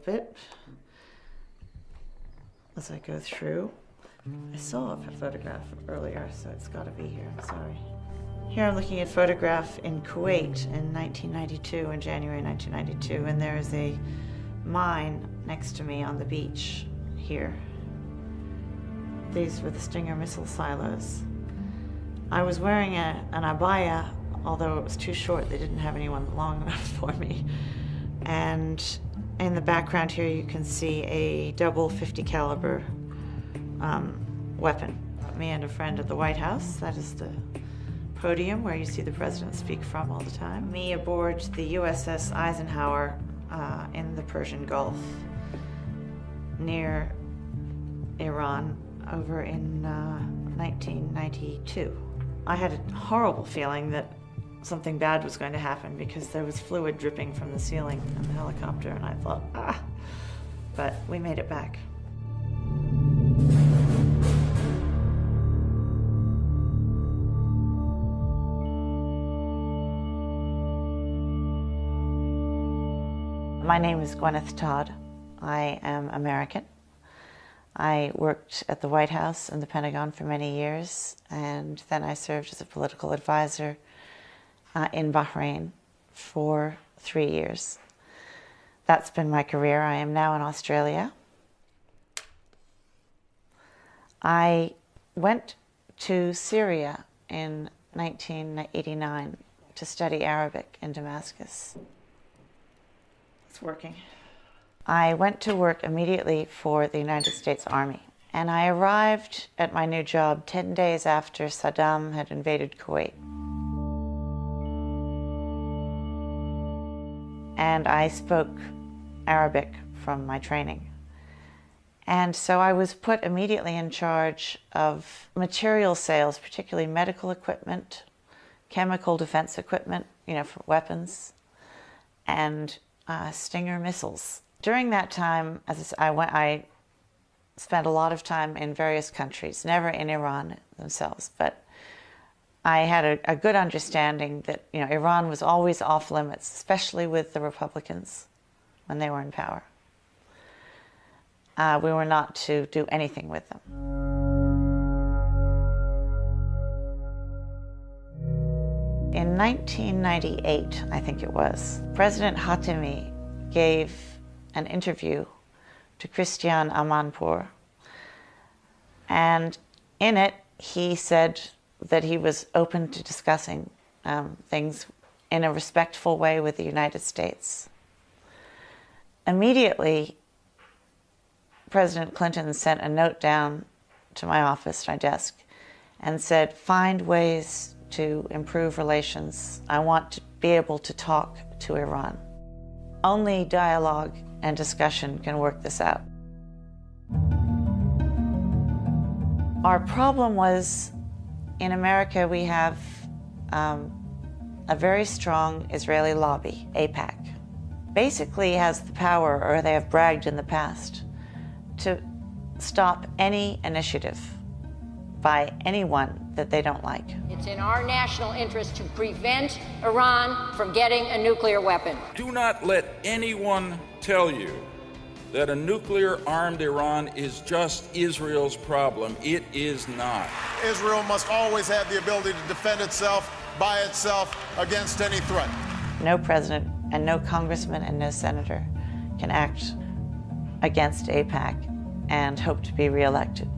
bit as I go through. I saw a photograph earlier, so it's got to be here. I'm sorry. Here I'm looking at a photograph in Kuwait in 1992, in January 1992, and there is a mine next to me on the beach here. These were the Stinger missile silos. I was wearing an abaya, although it was too short. They didn't have anyone long enough for me. And in the background here, you can see a double .50 caliber weapon. Me and a friend at the White House. That is the podium where you see the president speak from all the time. Me aboard the USS Eisenhower in the Persian Gulf near Iran over in 1992. I had a horrible feeling that something bad was going to happen because there was fluid dripping from the ceiling in the helicopter, and I thought, but we made it back. My name is Gwenyth Todd. I am American. I worked at the White House and the Pentagon for many years, and then I served as a political advisor in Bahrain for 3 years. That's been my career. I am now in Australia. I went to Syria in 1989 to study Arabic in Damascus. It's working. I went to work immediately for the United States Army, and I arrived at my new job 10 days after Saddam had invaded Kuwait. And I spoke Arabic from my training. And so I was put immediately in charge of material sales, particularly medical equipment, chemical defense equipment, for weapons, and Stinger missiles. During that time, I spent a lot of time in various countries, never in Iran themselves, but I had a good understanding that Iran was always off limits, especially with the Republicans when they were in power. We were not to do anything with them. In 1998, I think it was, President Khatami gave an interview to Christiane Amanpour, and in it he said that he was open to discussing things in a respectful way with the United States. Immediately, President Clinton sent a note down to my office, my desk, and said, find ways to improve relations. I want to be able to talk to Iran. Only dialogue and discussion can work this out. Our problem was, in America, we have a very strong Israeli lobby, AIPAC. Basically has the power, or they have bragged in the past, to stop any initiative by anyone that they don't like. It's in our national interest to prevent Iran from getting a nuclear weapon. Do not let anyone tell you that a nuclear-armed Iran is just Israel's problem. It is not. Israel must always have the ability to defend itself by itself against any threat. No president and no congressman and no senator can act against AIPAC and hope to be reelected.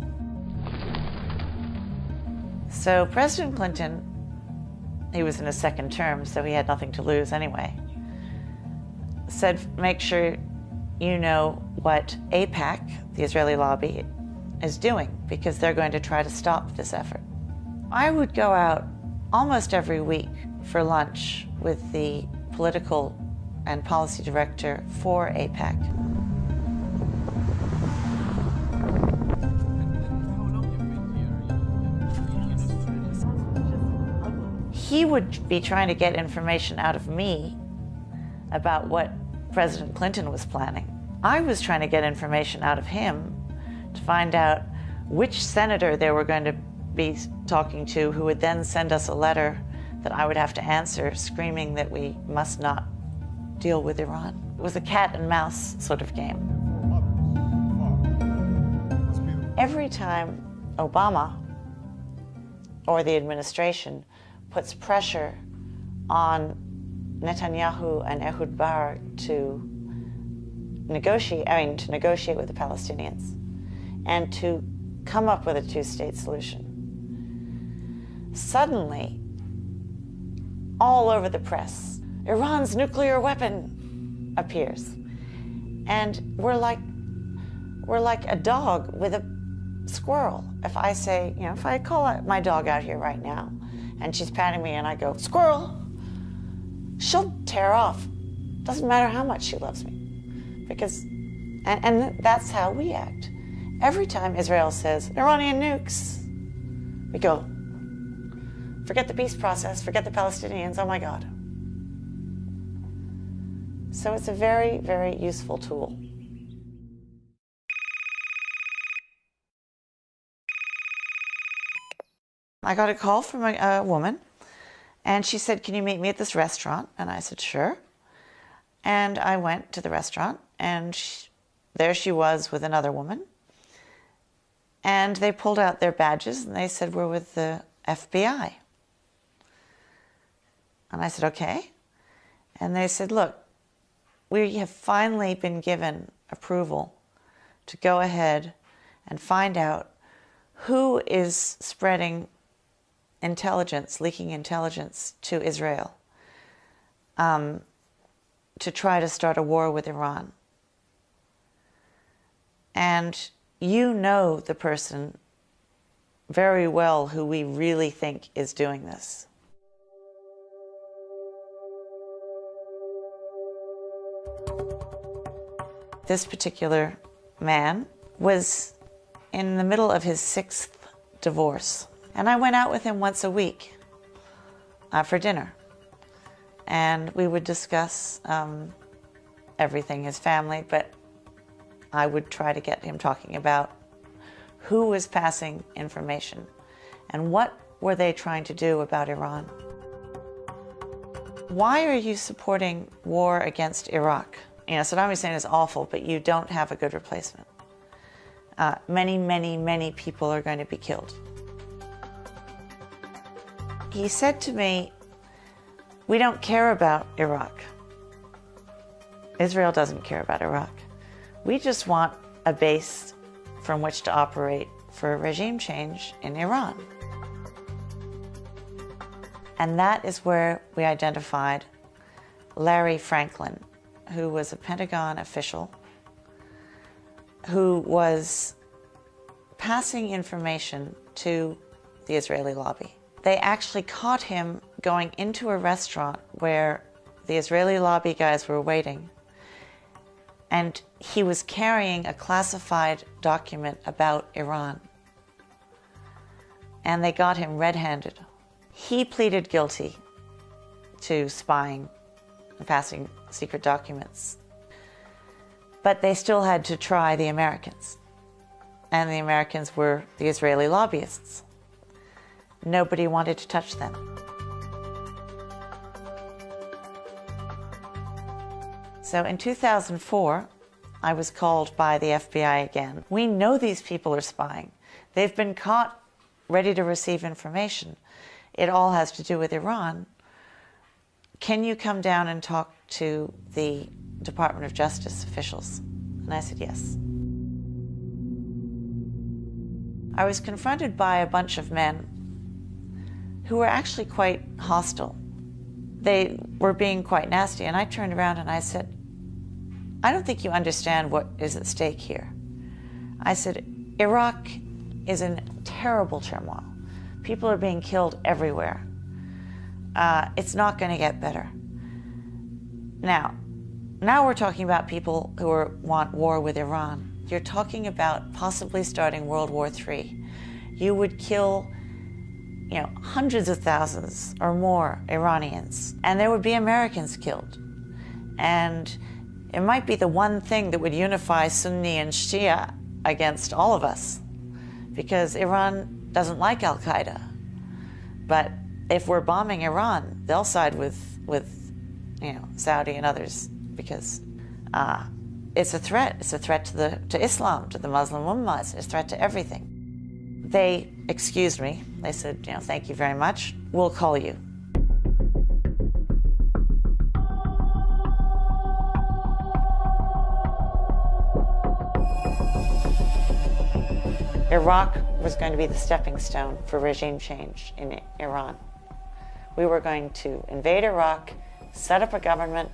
So President Clinton, he was in his second term, so he had nothing to lose anyway, said, make sure you know what AIPAC, the Israeli lobby, is doing, because they're going to try to stop this effort. I would go out almost every week for lunch with the political and policy director for AIPAC. He would be trying to get information out of me about what President Clinton was planning. I was trying to get information out of him to find out which senator they were going to be talking to, who would then send us a letter that I would have to answer, screaming that we must not deal with Iran. was a cat and mouse sort of game. Every time Obama or the administration puts pressure on Netanyahu and Ehud Barak to negotiate with the Palestinians and to come up with a two-state solution, suddenly, all over the press, Iran's nuclear weapon appears. And we're like a dog with a squirrel. If I say, if I call my dog out here right now and she's patting me and I go, squirrel, she'll tear off. Doesn't matter how much she loves me. Because, and that's how we act. Every time Israel says, Iranian nukes, we go, forget the peace process, forget the Palestinians, oh my God. So it's a very, very useful tool. I got a call from a woman, and she said, can you meet me at this restaurant? And I said, sure. And I went to the restaurant, and there she was with another woman. And they pulled out their badges, and they said, we're with the FBI. And I said, okay. And they said, look, we have finally been given approval to go ahead and find out who is spreading intelligence, leaking intelligence to Israel to try to start a war with Iran. And you know the person very well who we really think is doing this. This particular man was in the middle of his 6th divorce. And I went out with him once a week for dinner. And we would discuss everything, his family, but I would try to get him talking about who was passing information and what were they trying to do about Iran. Why are you supporting war against Iraq? Saddam Hussein is awful, but you don't have a good replacement. Many, many, many people are going to be killed. He said to me, we don't care about Iraq. Israel doesn't care about Iraq. We just want a base from which to operate for a regime change in Iran. And that is where we identified Larry Franklin, who was a Pentagon official who was passing information to the Israeli lobby. They actually caught him going into a restaurant where the Israeli lobby guys were waiting, and he was carrying a classified document about Iran. And they got him red-handed. He pleaded guilty to spying and passing secret documents. But they still had to try the Americans. And the Americans were the Israeli lobbyists. Nobody wanted to touch them. So in 2004, I was called by the FBI again. We know these people are spying. They've been caught ready to receive information. It all has to do with Iran. Can you come down and talk to the Department of Justice officials? And I said, yes. I was confronted by a bunch of men who were actually quite hostile. They were being quite nasty, and I turned around and I said, I don't think you understand what is at stake here. I said, Iraq is in terrible turmoil. People are being killed everywhere. It's not going to get better. Now we're talking about people who want war with Iran. You're talking about possibly starting World War III. You would kill, hundreds of thousands or more Iranians, and there would be Americans killed. And it might be the one thing that would unify Sunni and Shia against all of us, because Iran doesn't like Al-Qaeda. But if we're bombing Iran, they'll side with Saudi and others, because It's a threat. It's a threat to Islam, to the Muslim Ummah. It's a threat to everything. They excused me. They said, thank you very much. We'll call you. Iraq was going to be the stepping stone for regime change in Iran. We were going to invade Iraq, set up a government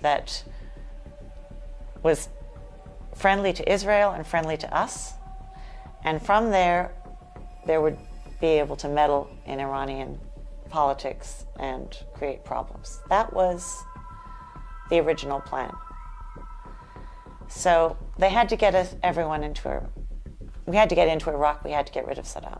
that was friendly to Israel and friendly to us, and from there, they would be able to meddle in Iranian politics and create problems. That was the original plan. So they had to get everyone into we had to get into Iraq, we had to get rid of Saddam.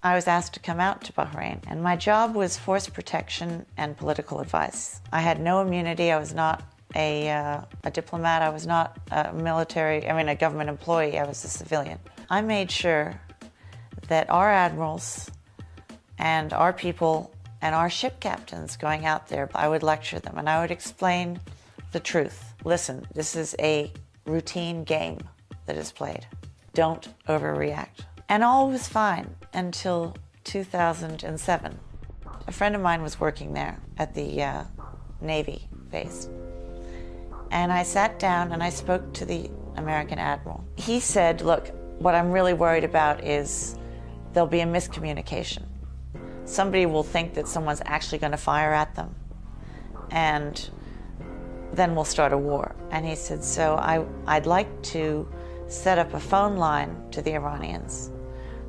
I was asked to come out to Bahrain, and my job was force protection and political advice. I had no immunity. I was not a diplomat. I was not a government employee. I was a civilian. I made sure that our admirals and our people and our ship captains going out there, I would lecture them and I would explain the truth. Listen, this is a routine game that is played. Don't overreact. And all was fine until 2007. A friend of mine was working there at the Navy base. And I sat down and I spoke to the American admiral. He said, look, what I'm really worried about is there'll be a miscommunication. Somebody will think that someone's actually going to fire at them, and then we'll start a war. And he said, so I'd like to set up a phone line to the Iranians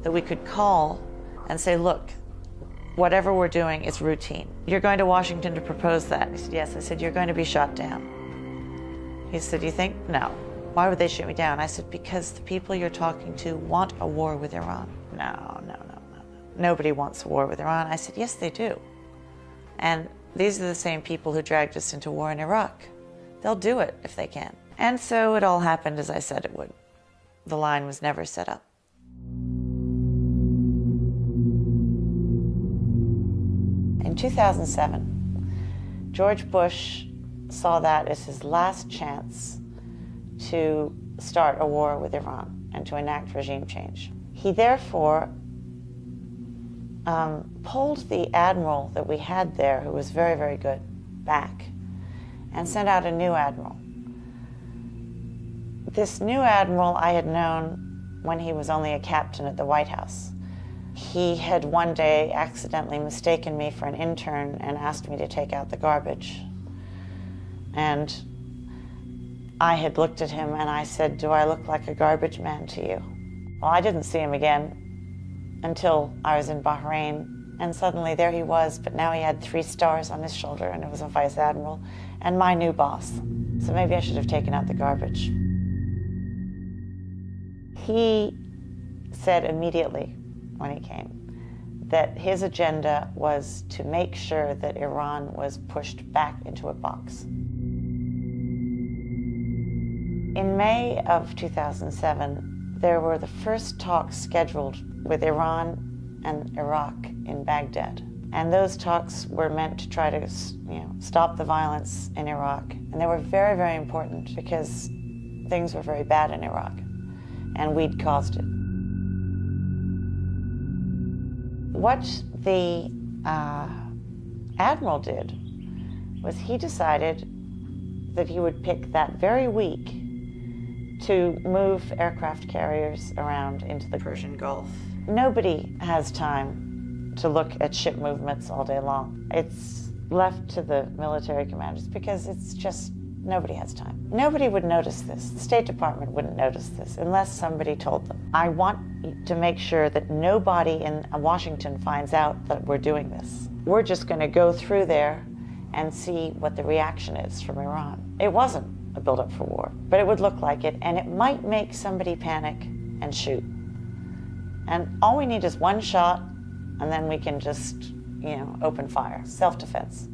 that we could call and say, look, whatever we're doing is routine. You're going to Washington to propose that? He said, yes. I said, you're going to be shot down. He said, you think? No. Why would they shoot me down? I said, because the people you're talking to want a war with Iran. No. Nobody wants a war with Iran. I said, yes, they do. And these are the same people who dragged us into war in Iraq. They'll do it if they can. And so it all happened as I said it would. The line was never set up. In 2007, George Bush saw that as his last chance to start a war with Iran and to enact regime change. He therefore pulled the admiral that we had there, who was very, very good, back and sent out a new admiral. This new admiral I had known when he was only a captain at the White House. He had one day accidentally mistaken me for an intern and asked me to take out the garbage. And I had looked at him and I said, do I look like a garbage man to you? Well, I didn't see him again until I was in Bahrain, and suddenly there he was, but now he had 3 stars on his shoulder and it was a vice admiral and my new boss. So maybe I should have taken out the garbage. He said immediately when he came that his agenda was to make sure that Iran was pushed back into a box. In May of 2007, there were the first talks scheduled with Iran and Iraq in Baghdad. And those talks were meant to try to, stop the violence in Iraq. And they were very, very important because things were very bad in Iraq, and we'd caused it. What the admiral did was he decided that he would pick that very week to move aircraft carriers around into the Persian Gulf. Nobody has time to look at ship movements all day long. It's left to the military commanders because it's just, nobody has time. Nobody would notice this. The State Department wouldn't notice this unless somebody told them. I want to make sure that nobody in Washington finds out that we're doing this. We're just going to go through there and see what the reaction is from Iran. It wasn't a build-up for war, but it would look like it, and it might make somebody panic and shoot. And all we need is one shot, and then we can just, open fire, self-defense.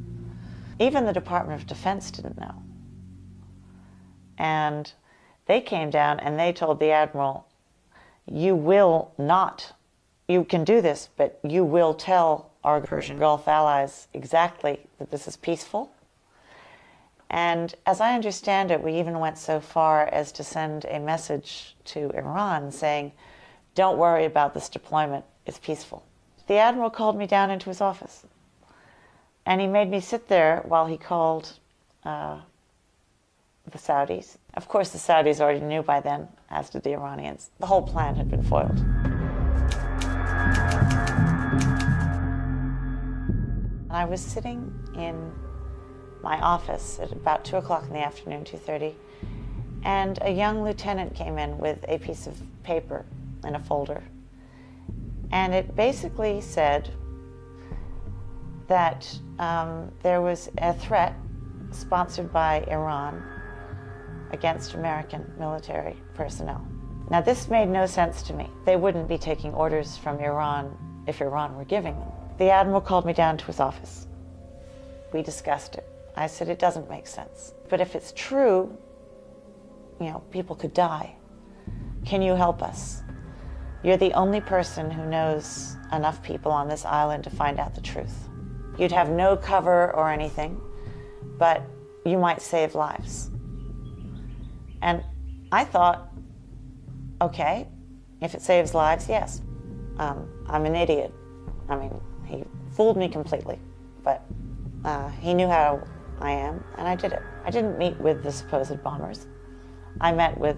Even the Department of Defense didn't know. And they came down and they told the admiral, you will not, you can do this, but you will tell our Persian Gulf allies exactly that this is peaceful. And as I understand it, we even went so far as to send a message to Iran saying, don't worry about this deployment, it's peaceful. The admiral called me down into his office, and he made me sit there while he called the Saudis. Of course, the Saudis already knew by then, as did the Iranians. The whole plan had been foiled. I was sitting in my office at about 2 o'clock in the afternoon, 2:30, and a young lieutenant came in with a piece of paper in a folder. And it basically said that there was a threat sponsored by Iran against American military personnel. Now, this made no sense to me. They wouldn't be taking orders from Iran if Iran were giving them. The admiral called me down to his office. We discussed it. I said, it doesn't make sense. But if it's true, you know, people could die. Can you help us? You're the only person who knows enough people on this island to find out the truth. You'd have no cover or anything, but you might save lives. And I thought, okay, if it saves lives, yes. I'm an idiot. I mean, he fooled me completely, but he knew how I am, and I did it. I didn't meet with the supposed bombers. I met with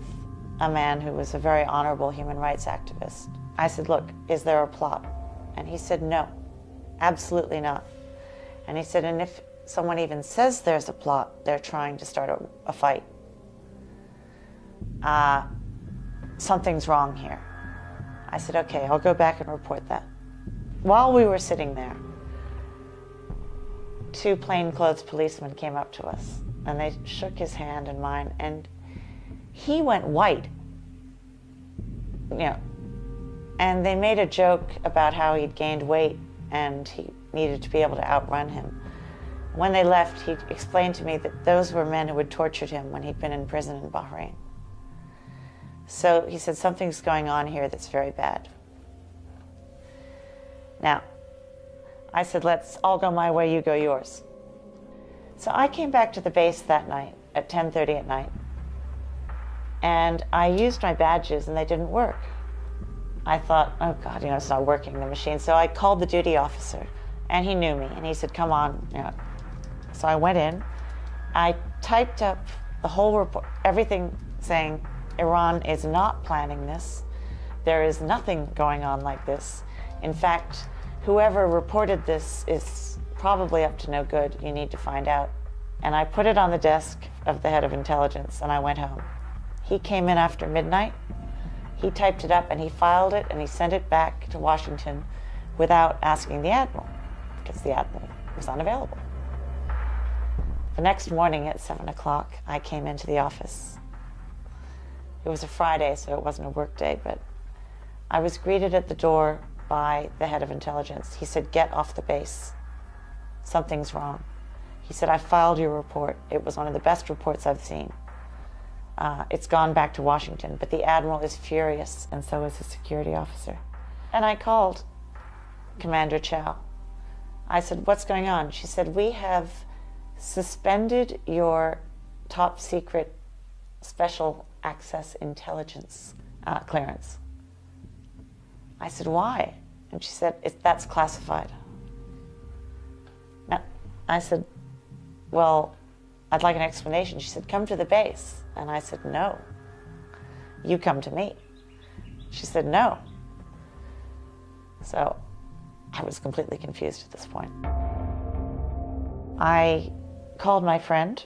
a man who was a very honorable human rights activist. I said, look, is there a plot? And he said, no, absolutely not. And he said, and if someone even says there's a plot, they're trying to start a fight. Something's wrong here. I said, okay, I'll go back and report that. While we were sitting there, 2 plainclothes policemen came up to us, and they shook his hand and mine, and he went white, you know, and they made a joke about how he'd gained weight and he needed to be able to outrun him. When they left, he explained to me that those were men who had tortured him when he'd been in prison in Bahrain. So he said, something's going on here that's very bad. Now, I said, let's all go my way, you go yours. So I came back to the base that night at 10:30 at night, and I used my badges and they didn't work. I thought, oh God, you know, it's not working, the machine. So I called the duty officer, and he knew me, and he said, come on. You know. So I went in, I typed up the whole report, everything saying, Iran is not planning this. There is nothing going on like this. In fact, whoever reported this is probably up to no good. You need to find out. And I put it on the desk of the head of intelligence, and I went home. He came in after midnight. He typed it up, and he filed it, and he sent it back to Washington without asking the admiral, because the admiral was unavailable. The next morning at 7 o'clock, I came into the office. It was a Friday, so it wasn't a work day, but I was greeted at the door by the head of intelligence. He said, get off the base. Something's wrong. He said, I filed your report. It was one of the best reports I've seen. It's gone back to Washington, but the admiral is furious, and so is his security officer. And I called Commander Chow. I said, what's going on? She said, we have suspended your top secret special access intelligence clearance. I said, why? And she said, that's classified. Now, I said, well, I'd like an explanation. She said, come to the base. And I said, no, you come to me. She said, no. So I was completely confused at this point. I called my friend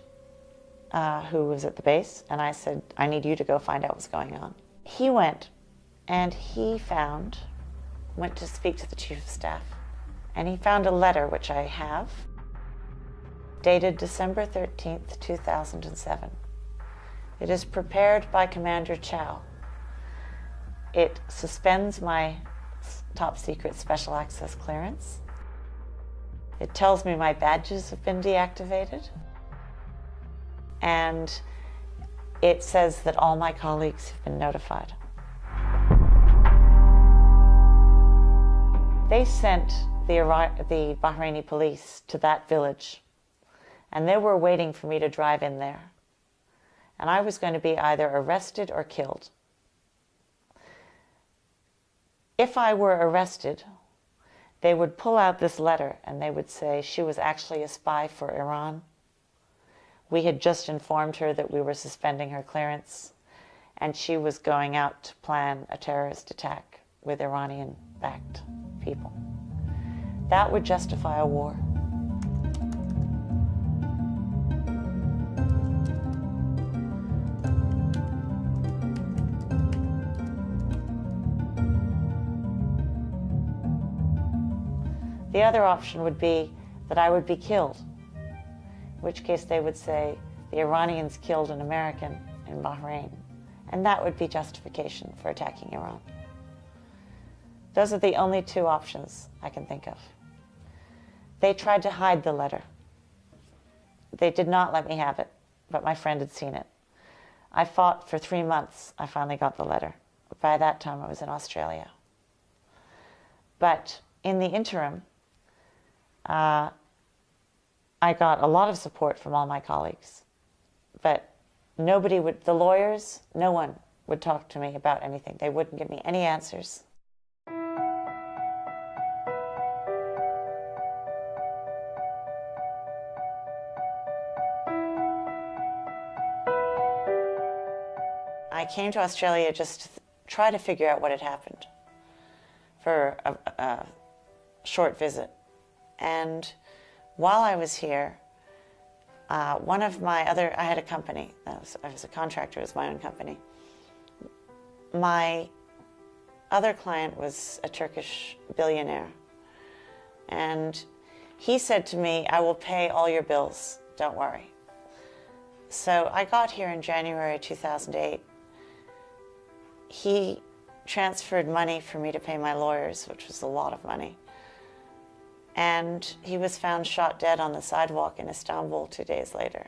who was at the base, and I said, I need you to go find out what's going on. He went, and he went to speak to the chief of staff, and he found a letter, which I have, dated December 13th, 2007. It is prepared by Commander Chow. It suspends my top secret special access clearance. It tells me my badges have been deactivated. And it says that all my colleagues have been notified. They sent the Bahraini police to that village, and they were waiting for me to drive in there. And I was going to be either arrested or killed. If I were arrested, they would pull out this letter and they would say she was actually a spy for Iran. We had just informed her that we were suspending her clearance, and she was going out to plan a terrorist attack with Iranian-backed people. That would justify a war. The other option would be that I would be killed, in which case they would say the Iranians killed an American in Bahrain, and that would be justification for attacking Iran. Those are the only two options I can think of. They tried to hide the letter. They did not let me have it, but my friend had seen it. I fought for 3 months. I finally got the letter. By that time, I was in Australia. But in the interim, I got a lot of support from all my colleagues, but nobody would, the lawyers, no one would talk to me about anything. They wouldn't give me any answers. I came to Australia just to try to figure out what had happened for a short visit. And while I was here, one of my other, I had a company, I was a contractor, it was my own company. My other client was a Turkish billionaire. And he said to me, I will pay all your bills, don't worry. So I got here in January 2008. He transferred money for me to pay my lawyers, which was a lot of money. And he was found shot dead on the sidewalk in Istanbul 2 days later.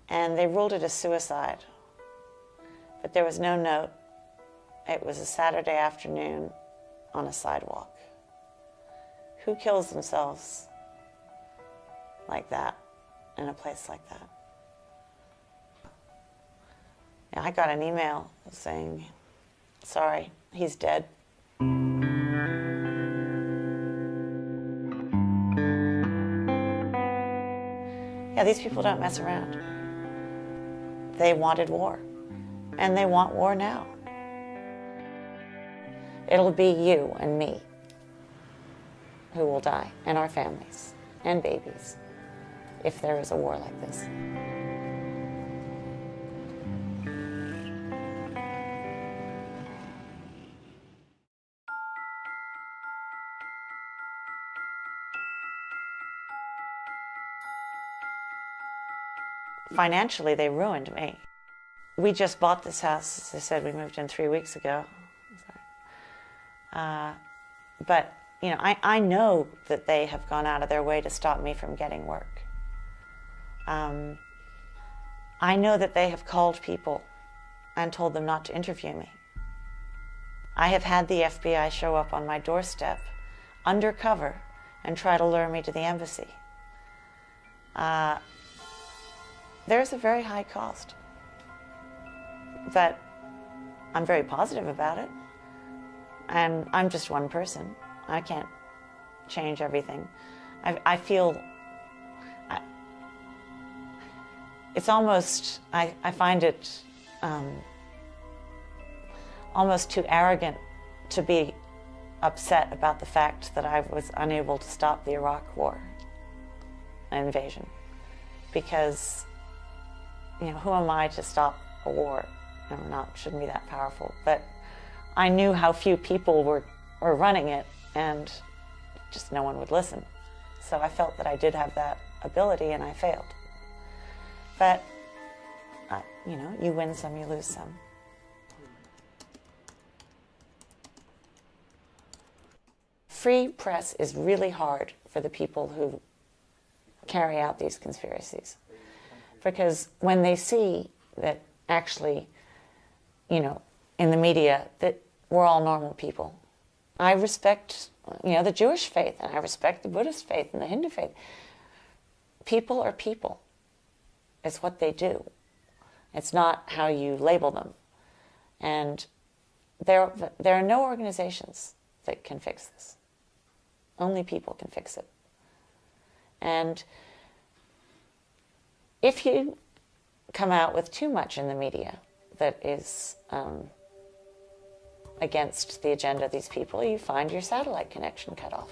And they ruled it a suicide. But there was no note. It was a Saturday afternoon on a sidewalk. Who kills themselves like that in a place like that? I got an email saying, sorry, he's dead. Yeah, these people don't mess around. They wanted war, and they want war now. It'll be you and me who will die, and our families, and babies, if there is a war like this. Financially, they ruined me. We just bought this house. As I said, we moved in 3 weeks ago. But, you know, I know that they have gone out of their way to stop me from getting work. I know that they have called people and told them not to interview me. I have had the FBI show up on my doorstep, undercover, and try to lure me to the embassy. There's a very high cost, but I'm very positive about it. And I'm just one person. I can't change everything. I feel, it's almost, I find it almost too arrogant to be upset about the fact that I was unable to stop the Iraq war invasion. Because, you know, who am I to stop a war? Shouldn't be that powerful. But I knew how few people were running it, and just no one would listen. So I felt that I did have that ability, and I failed. But, you know, you win some, you lose some. Free press is really hard for the people who carry out these conspiracies. Because when they see that actually, you know, in the media, that we're all normal people, I respect, the Jewish faith, and I respect the Buddhist faith and the Hindu faith. People are people. It's what they do. It's not how you label them. And there are no organizations that can fix this. Only people can fix it. And if you come out with too much in the media that is against the agenda of these people, you find your satellite connection cut off.